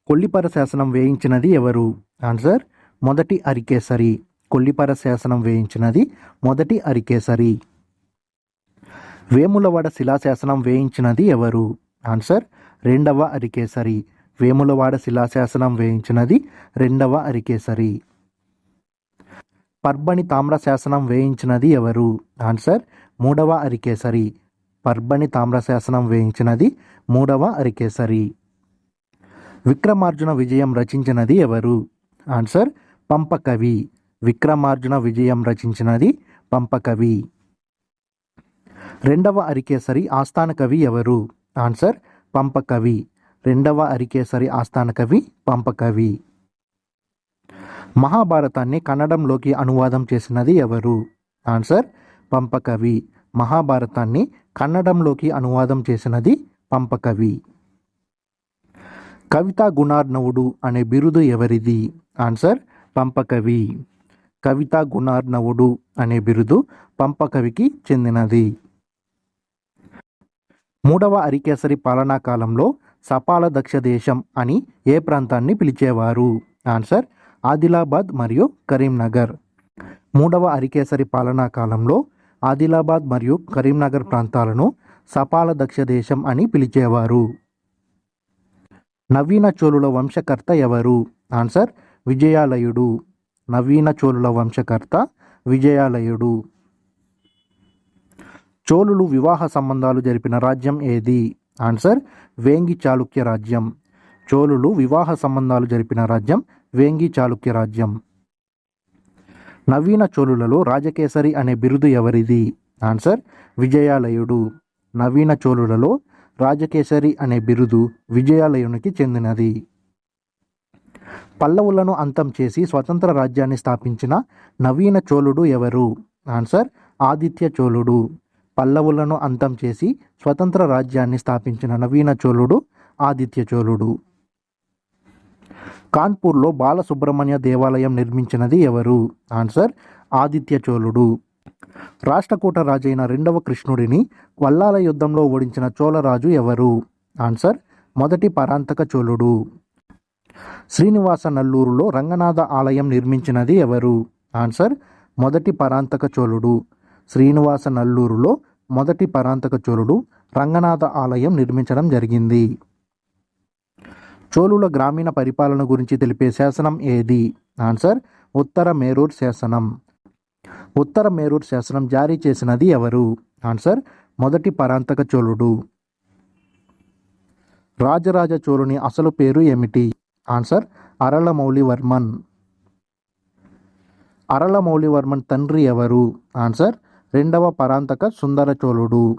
కొల్లిపర శాసనం వేయించినది ఎవరు? ఆన్సర్ మొదటి అరికేసరి. కొల్లిపర శాసనం వేయించినది మొదటి అరికేసరి. వేములవాడ శిలాశాసనం వేయించినది ఎవరు? ఆన్సర్ రెండవ అరికేసరి. వేములవాడ శిలాశాసనం వేయించినది రెండవ అరికేసరి. పర్బని తామ్ర శాసనం వేయించినది ఎవరు? ఆన్సర్ మూడవ అరికేసరి. పర్బని తామ్ర శాసనం వేయించినది మూడవ అరికేసరి. విక్రమార్జున విజయం రచించినది ఎవరు? ఆన్సర్ పంపకవి. విక్రమార్జున విజయం రచించినది పంపకవి. రెండవ అరికేసరి ఆస్థాన కవి ఎవరు? ఆన్సర్ పంపకవి. రెండవ అరికేసరి ఆస్థాన కవి పంపకవి. మహాభారతాన్ని కన్నడంలోకి అనువాదం చేసినది ఎవరు? ఆన్సర్ పంపకవి. మహాభారతాన్ని కన్నడంలోకి అనువాదం చేసినది పంపకవి. కవితా గుణార్ణవుడు అనే బిరుదు ఎవరిది? ఆన్సర్ పంపకవి. కవితా గుణార్ణవుడు అనే బిరుదు పంపకవికి చెందినది. మూడవ అరికేసరి పాలనా కాలంలో సపాల దక్ష దేశం అని ఏ ప్రాంతాన్ని పిలిచేవారు? ఆన్సర్ ఆదిలాబాద్ మరియు కరీంనగర్. మూడవ అరికేసరి పాలనా కాలంలో ఆదిలాబాద్ మరియు కరీంనగర్ ప్రాంతాలను సపాల దక్ష దేశం అని పిలిచేవారు. నవీన చోళుల వంశకర్త ఎవరు? ఆన్సర్ విజయాలయుడు. నవీన చోళుల వంశకర్త విజయాలయుడు. చోళులు వివాహ సంబంధాలు జరిపిన రాజ్యం ఏది? ఆన్సర్ వేంగి చాళుక్య రాజ్యం. చోళులు వివాహ సంబంధాలు జరిపిన రాజ్యం వేంగి చాళుక్య రాజ్యం. నవీన చోళులలో రాజకేసరి అనే బిరుదు ఎవరిది? ఆన్సర్ విజయాలయుడు. నవీన చోళులలో రాజకేసరి అనే బిరుదు విజయాలయునికి చెందినది. పల్లవులను అంతం చేసి స్వతంత్ర రాజ్యాన్ని స్థాపించిన నవీన చోళుడు ఎవరు? ఆన్సర్ ఆదిత్య చోళుడు. పల్లవులను అంతం చేసి స్వతంత్ర రాజ్యాన్ని స్థాపించిన నవీన చోళుడు ఆదిత్య చోళుడు. కాన్పూర్లో బాలసుబ్రహ్మణ్య దేవాలయం నిర్మించినది ఎవరు? ఆన్సర్ ఆదిత్య చోళుడు. రాష్ట్రకూట రాజైన రెండవ కృష్ణుడిని వల్లాల యుద్ధంలో ఓడించిన చోళరాజు ఎవరు? ఆన్సర్ మొదటి పరాంతక చోళుడు. శ్రీనివాస నల్లూరులో రంగనాథ ఆలయం నిర్మించినది ఎవరు? ఆన్సర్ మొదటి పరాంతక చోళుడు. శ్రీనివాస నల్లూరులో మొదటి పరాంతక చోళుడు రంగనాథ ఆలయం నిర్మించడం జరిగింది. చోళుల గ్రామీణ పరిపాలన గురించి తెలిపే శాసనం ఏది? ఆన్సర్ ఉత్తర మేరూర్ శాసనం. ఉత్తర మేరూర్ శాసనం జారీ చేసినది ఎవరు? ఆన్సర్ మొదటి పరాంతక చోళుడు. రాజరాజ చోళుని అసలు పేరు ఏమిటి? ఆన్సర్ అరళమౌళివర్మన్. అరళమౌళివర్మన్ తండ్రి ఎవరు? ఆన్సర్ రెండవ పరాంతక సుందర చోళుడు.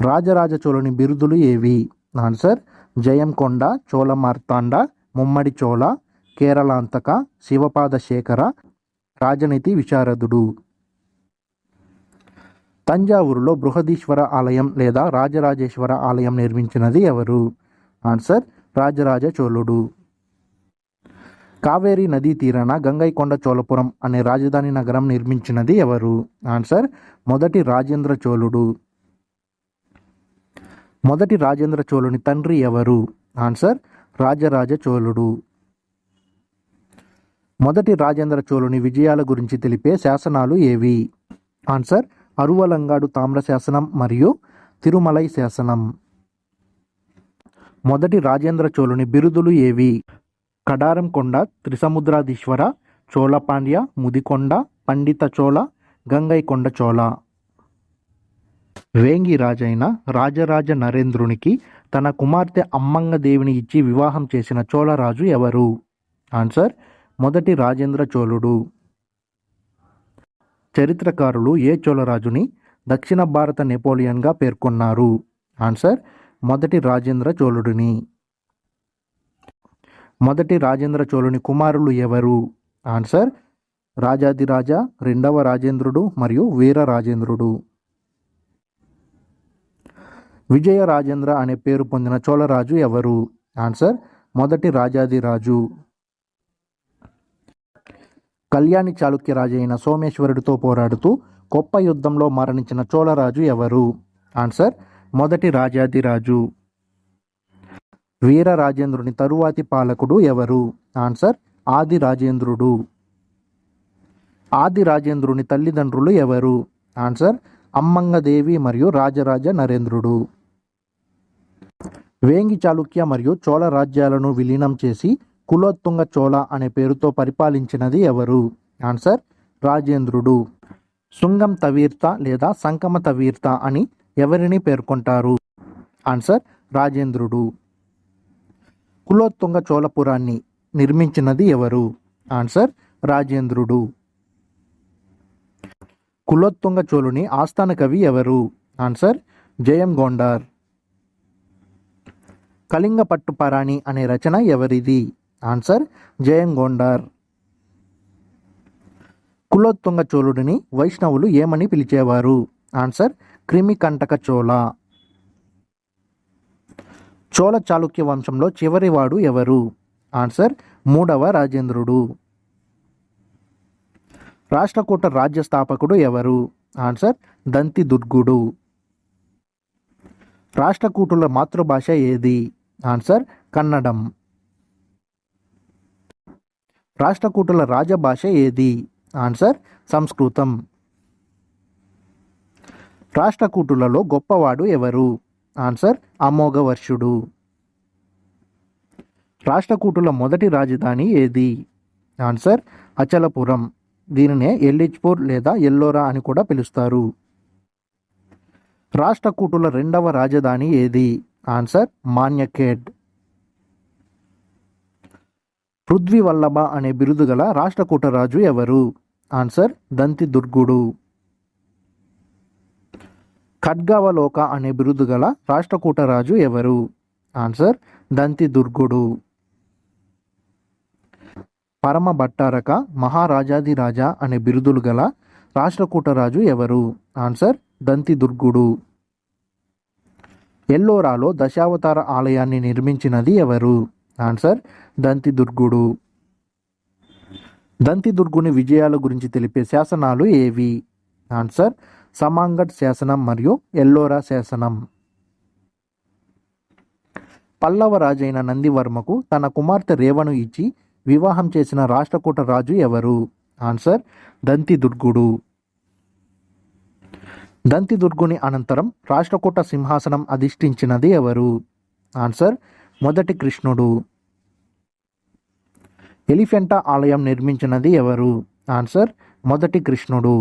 రాజరాజ చోళుని బిరుదులు ఏవి? ఆన్సర్ జయంకొండ, చోళ మార్తాండ, ముమ్మడి చోళ, కేరళాంతక, శివపాద శేఖర, రాజనీతి విశారదుడు. తంజావూరులో బృహదీశ్వర ఆలయం లేదా రాజరాజేశ్వర ఆలయం నిర్మించినది ఎవరు? ఆన్సర్ రాజరాజ చోళుడు. కావేరీ నదీ తీరాన గంగైకొండ చోళపురం అనే రాజధాని నగరం నిర్మించినది ఎవరు? ఆన్సర్ మొదటి రాజేంద్ర చోళుడు. మొదటి రాజేంద్ర చోళుని తండ్రి ఎవరు? ఆన్సర్ రాజరాజ చోళుడు. మొదటి రాజేంద్ర చోళుని విజయాల గురించి తెలిపే శాసనాలు ఏవి? ఆన్సర్ అరువలంగాడు తామ్ర శాసనం మరియు తిరుమలై శాసనం. మొదటి రాజేంద్ర చోళుని బిరుదులు ఏవి? కడారం కొండ, త్రిసముద్రాధీశ్వర, చోళపాండ్య, ముదికొండ, పండిత చోళ, గంగైకొండ చోళ. వేంగి రాజైన రాజరాజ నరేంద్రునికి తన కుమార్తె అమ్మంగదేవిని ఇచ్చి వివాహం చేసిన చోళరాజు ఎవరు? ఆన్సర్ మొదటి రాజేంద్ర చోళుడు. చరిత్రకారులు ఏ చోళరాజుని దక్షిణ భారత నెపోలియన్గా పేర్కొన్నారు? ఆన్సర్ మొదటి రాజేంద్ర చోళుడిని. మొదటి రాజేంద్ర చోళుని కుమారులు ఎవరు? ఆన్సర్ రాజాదిరాజ, రెండవ రాజేంద్రుడు మరియు వీర రాజేంద్రుడు. విజయ రాజేంద్ర అనే పేరు పొందిన చోళరాజు ఎవరు? ఆన్సర్ మొదటి రాజాదిరాజు. కళ్యాణి చాళుక్య రాజు అయిన సోమేశ్వరుడితో పోరాడుతూ గొప్ప యుద్ధంలో మరణించిన చోళరాజు ఎవరు? ఆన్సర్ మొదటి రాజాదిరాజు. వీరరాజేంద్రుని తరువాతి పాలకుడు ఎవరు? ఆన్సర్ ఆది రాజేంద్రుడు. ఆది రాజేంద్రుని తల్లిదండ్రులు ఎవరు? ఆన్సర్ అమ్మంగదేవి మరియు రాజరాజ నరేంద్రుడు. వేంగి చాళుక్య మరియు చోళ రాజ్యాలను విలీనం చేసి కులోత్తుంగ చోళ అనే పేరుతో పరిపాలించినది ఎవరు? ఆన్సర్ రాజేంద్రుడు. శుంగం తవీర్త లేదా సంకమ తవీర్త అని ఎవరిని పేర్కొంటారు? ఆన్సర్ రాజేంద్రుడు. కులోత్తుంగ చోళపురాన్ని నిర్మించినది ఎవరు? ఆన్సర్ రాజేంద్రుడు. కులోత్తుంగ చోళుని ఆస్థాన కవి ఎవరు? ఆన్సర్ జయంగొండార్. కళింగ పట్టు పరాణి అనే రచన ఎవరిది? ఆన్సర్ జయంగొండార్. కులోత్తుంగ చోళుడిని వైష్ణవులు ఏమని పిలిచేవారు? ఆన్సర్ క్రిమికంటక చోళ. చోళ చాళుక్య వంశంలో చివరివాడు ఎవరు? ఆన్సర్ మూడవ రాజేంద్రుడు. రాష్ట్రకూట రాజ్య స్థాపకుడు ఎవరు? ఆన్సర్ దంతిదుర్గుడు. రాష్ట్రకూటుల మాతృభాష ఏది? ఆన్సర్ కన్నడం. రాష్ట్రకూటుల రాజభాష ఏది? ఆన్సర్ సంస్కృతం. రాష్ట్రకూటులలో గొప్పవాడు ఎవరు? ఆన్సర్ అమోఘవర్షుడు. రాష్ట్రకూటుల మొదటి రాజధాని ఏది? ఆన్సర్ అచలపురం. దీనినే ఎల్లిచ్పూర్ లేదా ఎల్లోరా అని కూడా పిలుస్తారు. రాష్ట్రకూటుల రెండవ రాజధాని ఏది? ఆన్సర్ మాన్యఖేడ్. పృథ్వీవల్లభ అనే బిరుదు గల రాష్ట్రకూట రాజు ఎవరు? ఆన్సర్ దంతిదుర్గుడు. ఖడ్గవలోక అనే బిరుదు గల రాష్ట్రకూట రాజు ఎవరు? ఆన్సర్ దంతిదుర్గుడు. పరమ భట్టారక మహారాజాదిరాజ అనే బిరుదులు గల రాష్ట్రకూట రాజు ఎవరు? ఆన్సర్ దంతిదుర్గుడు. ఎల్లోరాలో దశావతార ఆలయాన్ని నిర్మించినది ఎవరు? ఆన్సర్ దంతిదుర్గుడు. దంతిదుర్గుని విజయాల గురించి తెలిపే శాసనాలు ఏవి? ఆన్సర్ సమాంగఢ్ శాసనం మరియు ఎల్లోరా శాసనం. పల్లవ రాజైన నందివర్మకు తన కుమార్తె రేవను ఇచ్చి వివాహం చేసిన రాష్ట్రకూట రాజు ఎవరు? ఆన్సర్ దంతిదుర్గుడు. దంతిదుర్గుని అనంతరం రాష్ట్రకూట సింహాసనం అధిష్ఠించినది ఎవరు? ఆన్సర్ మొదటి కృష్ణుడు. ఎలిఫెంటా ఆలయం నిర్మించినది ఎవరు? ఆన్సర్ మొదటి కృష్ణుడు.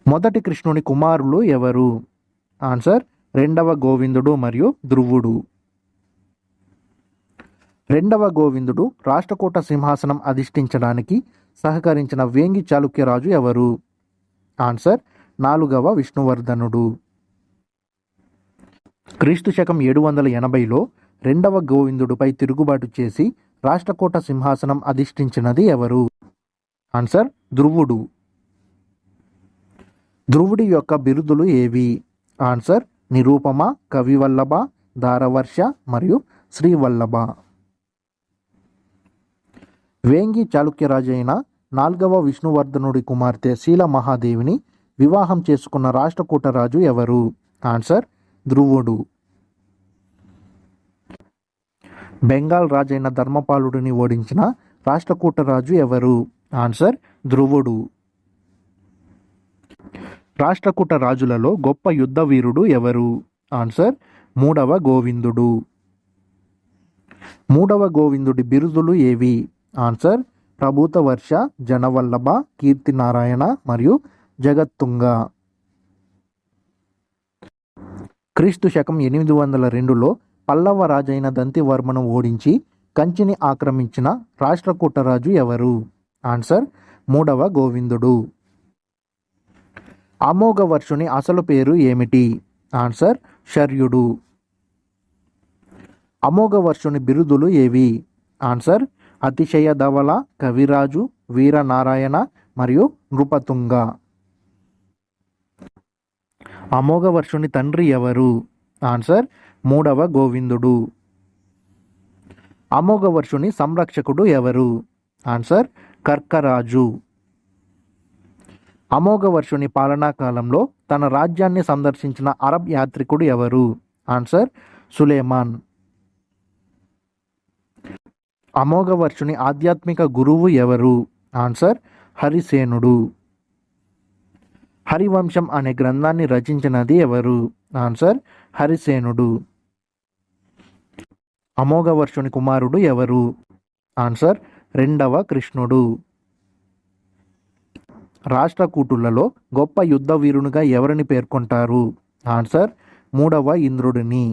మొదటి కృష్ణుని కుమారులు ఎవరు? ఆన్సర్ రెండవ గోవిందుడు మరియు ధ్రువుడు. రెండవ గోవిందుడు రాష్ట్రకూట సింహాసనం అధిష్ఠించడానికి సహకరించిన వేంగి చాళుక్యరాజు ఎవరు? ఆన్సర్ నాలుగవ విష్ణువర్ధనుడు. క్రీస్తు శకం 780లో రెండవ గోవిందుడిపై తిరుగుబాటు చేసి రాష్ట్రకూట సింహాసనం అధిష్ఠించినది ఎవరు? ఆన్సర్ ధ్రువుడు. ధ్రువుడి యొక్క బిరుదులు ఏవి? ఆన్సర్ నిరూపమ, కవివల్లభ, దారవర్ష మరియు శ్రీవల్లభ. వేంగి చాళుక్యరాజు అయిన నాల్గవ విష్ణువర్ధనుడి కుమార్తె శీలమహాదేవిని వివాహం చేసుకున్న రాష్ట్రకూట రాజు ఎవరు? ఆన్సర్ ధ్రువుడు. బెంగాల్ రాజైన ధర్మపాలుడిని ఓడించిన రాష్ట్రకూట రాజు ఎవరు? ఆన్సర్ ధ్రువుడు. రాష్ట్రకూట రాజులలో గొప్ప యుద్ధ వీరుడు ఎవరు? ఆన్సర్ మూడవ గోవిందుడు. మూడవ గోవిందుడి బిరుదులు ఏవి? ఆన్సర్ ప్రభూతవర్ష, జనవల్లభ, కీర్తినారాయణ మరియు జగత్తుంగ. క్రీస్తు శకం 802లో పల్లవ రాజైన దంతివర్మను ఓడించి కంచిని ఆక్రమించిన రాష్ట్రకూట రాజు ఎవరు? ఆన్సర్ మూడవ గోవిందుడు. అమోఘవర్షుని అసలు పేరు ఏమిటి? ఆన్సర్ శర్యుడు. అమోఘవర్షుని బిరుదులు ఏవి? ఆన్సర్ అతిశయ ధవల, కవిరాజు, వీరనారాయణ మరియు నృపతుంగ. అమోఘవర్షుని తండ్రి ఎవరు? ఆన్సర్ మూడవ గోవిందుడు. అమోఘవర్షుని సంరక్షకుడు ఎవరు? ఆన్సర్ కర్కరాజు. అమోఘవర్షుని పాలనా కాలంలో తన రాజ్యాన్ని సందర్శించిన అరబ్ యాత్రికుడు ఎవరు? ఆన్సర్ సులేమాన్. అమోఘవర్షుని ఆధ్యాత్మిక గురువు ఎవరు? ఆన్సర్ హరిసేనుడు. హరివంశం అనే గ్రంథాన్ని రచించినది ఎవరు? ఆన్సర్ హరిసేనుడు. అమోఘవర్షుని కుమారుడు ఎవరు? ఆన్సర్ రెండవ కృష్ణుడు. రాష్ట్రకూటులలో గొప్ప యుద్ధ వీరునిగా ఎవరిని పేర్కొంటారు? ఆన్సర్ మూడవ ఇంద్రుడిని.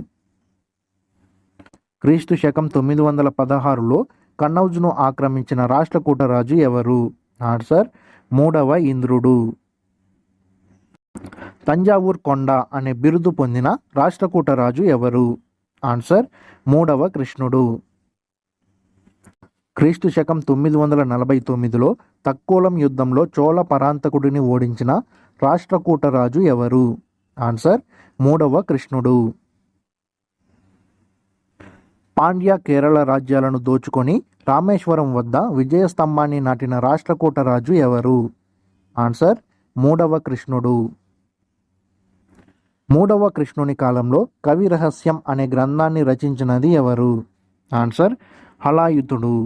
క్రీస్తు శకం 916లో కన్నౌజ్ను ఆక్రమించిన రాష్ట్రకూట రాజు ఎవరు? ఆన్సర్ మూడవ ఇంద్రుడు. తంజావూర్ కొండ అనే బిరుదు పొందిన రాష్ట్రకూట రాజు ఎవరు? ఆన్సర్ మూడవ కృష్ణుడు. క్రీస్తు శకం 949లో తక్కోలం యుద్ధంలో చోళ పరాంతకుడిని ఓడించిన రాష్ట్రకూట రాజు ఎవరు? ఆన్సర్ మూడవ కృష్ణుడు. పాండ్య కేరళ రాజ్యాలను దోచుకొని రామేశ్వరం వద్ద విజయస్తంభాన్ని నాటిన రాష్ట్రకూట రాజు ఎవరు? ఆన్సర్ మూడవ కృష్ణుడు. మూడవ కృష్ణుని కాలంలో కవి రహస్యం అనే గ్రంథాన్ని రచించినది ఎవరు? ఆన్సర్ హలాయుతుడు.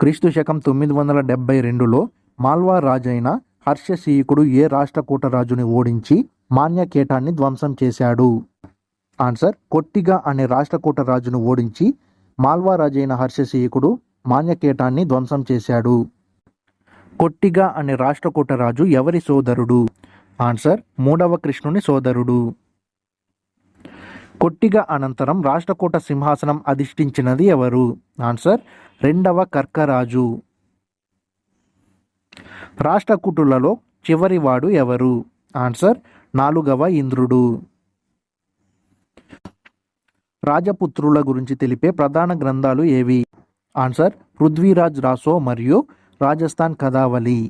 క్రీస్తు శకం 972లో మాల్వా రాజైన హర్షసీకుడు ఏ రాష్ట్రకూట రాజుని ఓడించి మాన్యకేటాన్ని ధ్వంసం చేశాడు? ఆన్సర్ కొట్టిగా అనే రాష్ట్రకూట రాజును ఓడించి మాల్వా రాజైన హర్షసీకుడు మాన్యకేటాన్ని ధ్వంసం చేశాడు. కొట్టిగా అనే రాష్ట్రకూట రాజు ఎవరి సోదరుడు? ఆన్సర్ మూడవ కృష్ణుని సోదరుడు. కొట్టిగా అనంతరం రాష్ట్రకూట సింహాసనం అధిష్ఠించినది ఎవరు? ఆన్సర్ రెండవ కర్కరాజు. రాష్ట్రకూటులలో చివరివాడు ఎవరు? ఆన్సర్ నాలుగవ ఇంద్రుడు. రాజపుత్రుల గురించి తెలిపే ప్రధాన గ్రంథాలు ఏవి? ఆన్సర్ పృథ్వీరాజ్ రాసో మరియు రాజస్థాన్ కథావళి.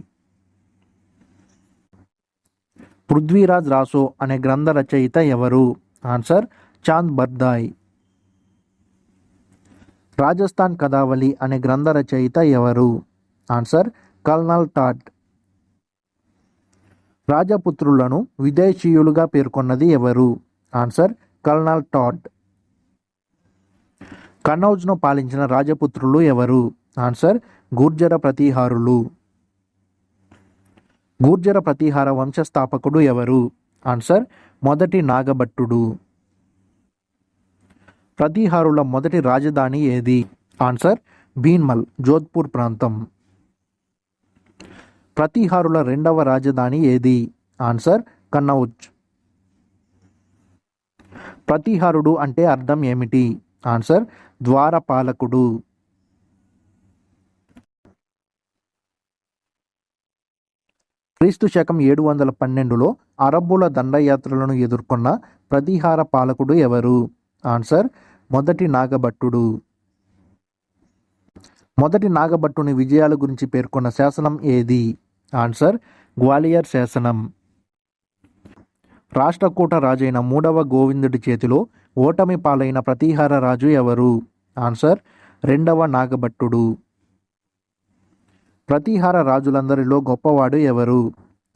పృథ్వీరాజ్ రాసో అనే గ్రంథ రచయిత ఎవరు? ఆన్సర్ చాంద్ బర్దాయ్. రాజస్థాన్ కథావళి అనే గ్రంథ రచయిత ఎవరు? Answer colonel టాడ్. రాజపుత్రులను విదేశీయులుగా పేర్కొన్నది ఎవరు? Answer colonel టాడ్. కన్నౌజ్ను పాలించిన రాజపుత్రులు ఎవరు? ఆన్సర్ గుర్జర ప్రతీహారులు. గుర్జర ప్రతీహార వంశస్థాపకుడు ఎవరు? ఆన్సర్ మొదటి నాగభట్టుడు. ప్రతీహారుల మొదటి రాజధాని ఏది? ఆన్సర్ భీన్మల్, జోధ్పూర్ ప్రాంతం. ప్రతీహారుల రెండవ రాజధాని ఏది? ఆన్సర్ కన్నౌజ్. ప్రతీహారుడు అంటే అర్థం ఏమిటి? ఆన్సర్ ద్వారపాలకుడు. క్రీస్తు శకం 712లో అరబ్బుల దండయాత్రలను ఎదుర్కొన్న ప్రతీహార పాలకుడు ఎవరు? ఆన్సర్ మొదటి నాగభట్టుడు. మొదటి నాగభట్టుని విజయాల గురించి పేర్కొన్న శాసనం ఏది? ఆన్సర్ గ్వాలియర్ శాసనం. రాష్ట్రకూట రాజైన మూడవ గోవిందుడి చేతిలో ఓటమి పాలైన ప్రతీహార రాజు ఎవరు? ఆన్సర్ రెండవ నాగభట్టుడు. ప్రతీహార రాజులందరిలో గొప్పవాడు ఎవరు?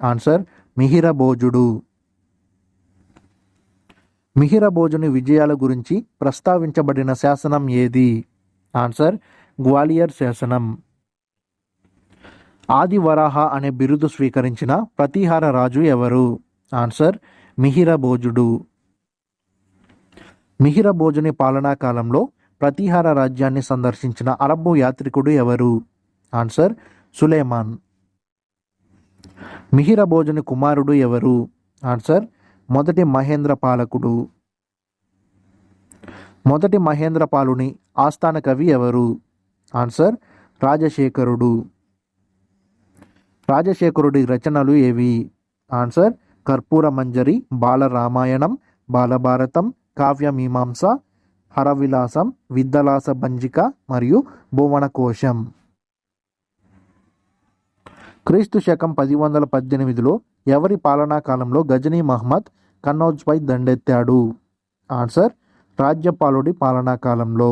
ఆన్సర్ మిహిరభోజుడు. మిహిరభోజుని విజయాల గురించి ప్రస్తావించబడిన శాసనం ఏది? ఆన్సర్ గ్వాలియర్ శాసనం. ఆదివరాహ అనే బిరుదు స్వీకరించిన ప్రతీహార రాజు ఎవరు? ఆన్సర్ మిహిరభోజుడు. మిహిరభోజుని పాలనా కాలంలో ప్రతీహార రాజ్యాన్ని సందర్శించిన అరబ్బు యాత్రికుడు ఎవరు? ఆన్సర్ సులేమాన్. మిహిరభోజుని కుమారుడు ఎవరు? ఆన్సర్ మొదటి మహేంద్ర పాలకుడు. మొదటి మహేంద్ర పాలుని ఆస్థాన కవి ఎవరు? ఆన్సర్ రాజశేఖరుడు. రాజశేఖరుడి రచనలు ఏవి? ఆన్సర్ కర్పూర మంజరి, బాలరామాయణం, బాలభారతం, కావ్యమీమాంస, హరవిలాసం, విద్దలాస భంజిక మరియు భువనకోశం. క్రీస్తు శకం 1018లో ఎవరి పాలనా కాలంలో గజనీ మహ్మద్ కన్నౌజ్పై దండెత్తాడు? ఆన్సర్ రాజ్యపాలుడి పాలనా కాలంలో.